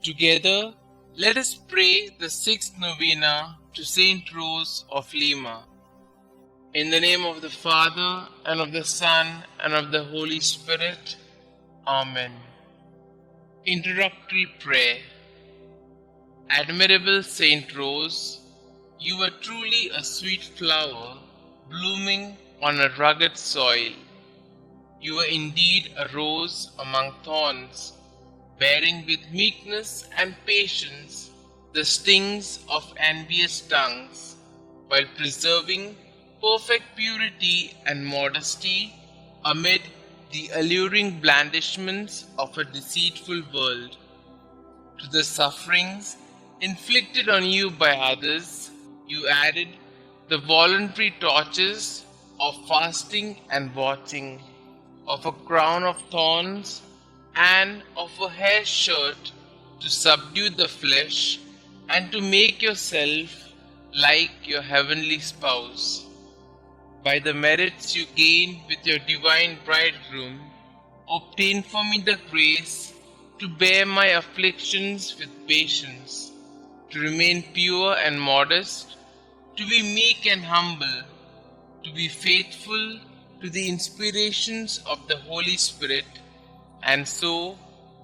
Together, let us pray the sixth novena to Saint Rose of Lima. In the name of the Father, and of the Son, and of the Holy Spirit. Amen. Introductory Prayer. Admirable Saint Rose, you were truly a sweet flower, blooming on a rugged soil. You were indeed a rose among thorns, bearing with meekness and patience the stings of envious tongues, while preserving perfect purity and modesty amid the alluring blandishments of a deceitful world. To the sufferings inflicted on you by others, you added the voluntary tortures of fasting and watching, of a crown of thorns and of a hair shirt to subdue the flesh and to make yourself like your heavenly spouse. By the merits you gained with your divine bridegroom, obtain for me the grace to bear my afflictions with patience, to remain pure and modest, to be meek and humble, to be faithful to the inspirations of the Holy Spirit, and so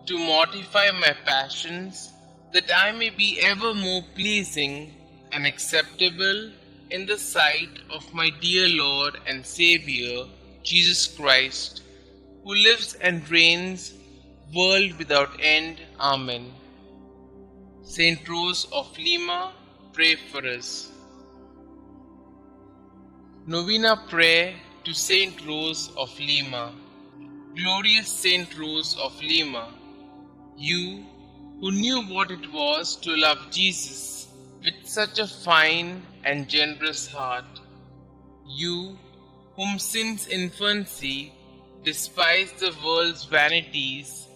to mortify my passions, that I may be ever more pleasing and acceptable in the sight of my dear Lord and Xavier, Jesus Christ, who lives and reigns, world without end. Amen. Saint Rose of Lima, pray for us. Novena Prayer to Saint Rose of Lima. Glorious Saint Rose of Lima, you who knew what it was to love Jesus with such a fine and generous heart, you whom since infancy despised the world's vanities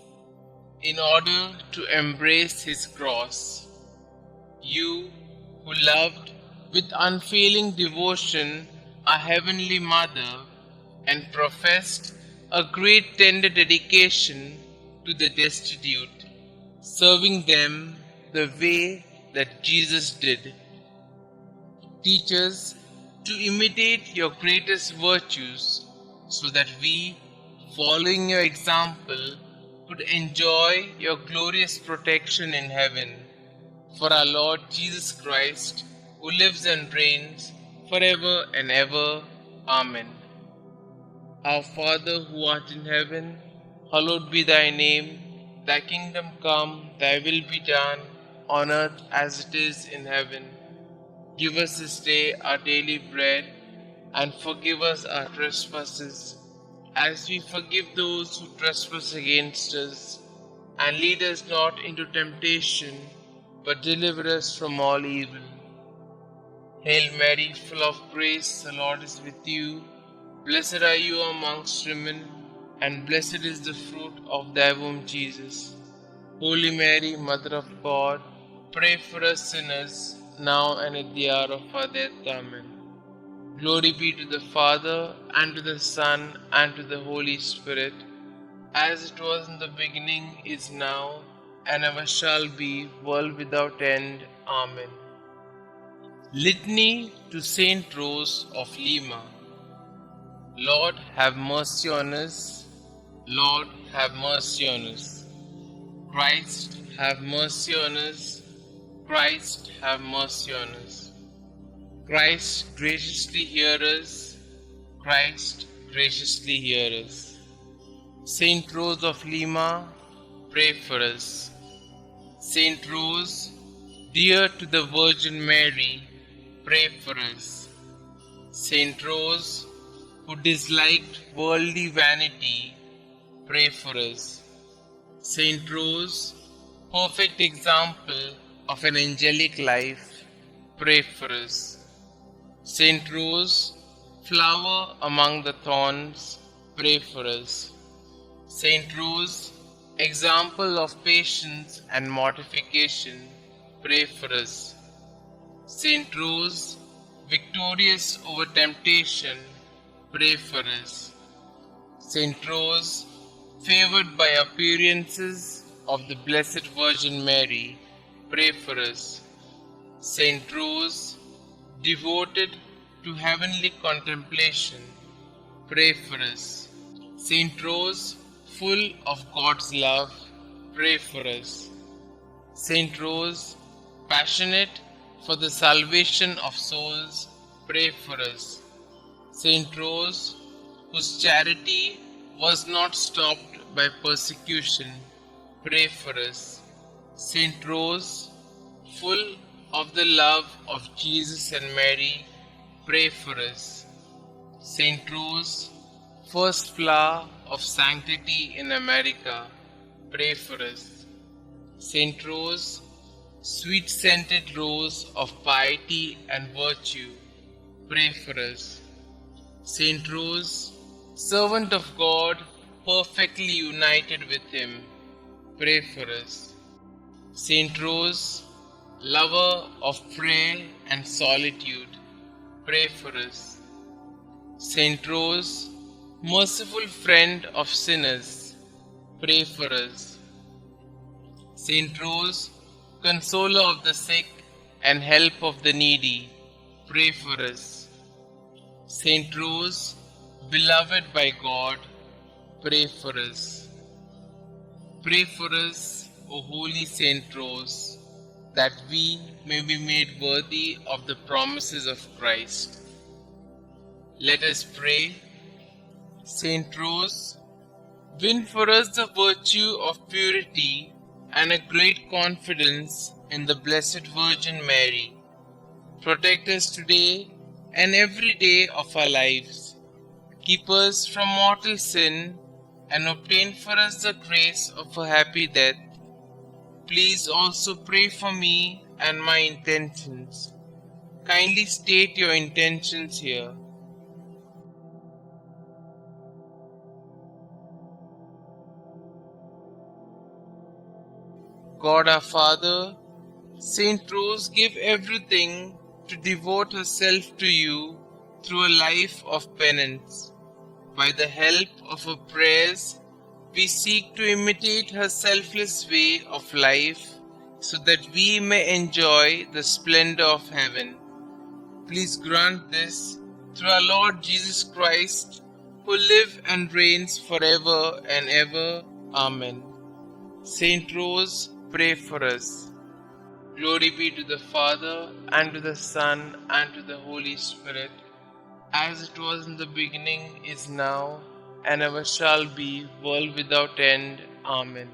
in order to embrace his cross, you who loved with unfailing devotion our Heavenly Mother and professed a great tender dedication to the destitute, serving them the way that Jesus did. Teach us to imitate your greatest virtues, so that we, following your example, could enjoy your glorious protection in heaven. For our Lord Jesus Christ, who lives and reigns forever and ever. Amen. Our Father who art in heaven, hallowed be thy name. Thy kingdom come, thy will be done, on earth as it is in heaven. Give us this day our daily bread, and forgive us our trespasses, as we forgive those who trespass against us. And lead us not into temptation, but deliver us from all evil. Hail Mary, full of grace, the Lord is with you. Blessed are you amongst women, and blessed is the fruit of thy womb, Jesus. Holy Mary, Mother of God, pray for us sinners, now and at the hour of our death. Amen. Glory be to the Father, and to the Son, and to the Holy Spirit, as it was in the beginning, is now, and ever shall be, world without end. Amen. Litany to Saint Rose of Lima. Lord, have mercy on us. Lord, have mercy on us. Christ, have mercy on us. Christ, have mercy on us. Christ, graciously hear us. Christ, graciously hear us. Saint Rose of Lima, pray for us. Saint Rose, dear to the Virgin Mary, pray for us. Saint Rose, who disliked worldly vanity, pray for us. Saint Rose, perfect example of an angelic life, pray for us. Saint Rose, flower among the thorns, pray for us. Saint Rose, example of patience and mortification, pray for us. Saint Rose, victorious over temptation, pray for us. Saint Rose, favored by appearances, of the Blessed Virgin Mary, pray for us. Saint Rose, devoted to heavenly contemplation, pray for us. Saint Rose, full of God's love, pray for us. Saint Rose, passionate for the salvation of souls, pray for us. Saint Rose, whose charity was not stopped by persecution, pray for us. Saint Rose, full of the love of Jesus and Mary, pray for us. Saint Rose, first flower of sanctity in America, pray for us. Saint Rose, sweet-scented rose of piety and virtue, pray for us. Saint Rose, servant of God, perfectly united with Him, pray for us. Saint Rose, lover of prayer and solitude, pray for us. Saint Rose, merciful friend of sinners, pray for us. Saint Rose, consoler of the sick and help of the needy, pray for us. Saint Rose, beloved by God, pray for us. Pray for us, O Holy Saint Rose, that we may be made worthy of the promises of Christ. Let us pray. Saint Rose, win for us the virtue of purity and a great confidence in the Blessed Virgin Mary. Protect us today and every day of our lives. Keep us from mortal sin and obtain for us the grace of a happy death. Please also pray for me and my intentions. Kindly state your intentions here. God our Father, Saint Rose gave everything to devote herself to you through a life of penance. By the help of her prayers, we seek to imitate her selfless way of life so that we may enjoy the splendor of heaven. Please grant this through our Lord Jesus Christ, who lives and reigns forever and ever. Amen. Saint Rose, pray for us. Glory be to the Father, and to the Son, and to the Holy Spirit, as it was in the beginning, is now, and ever shall be, world without end. Amen.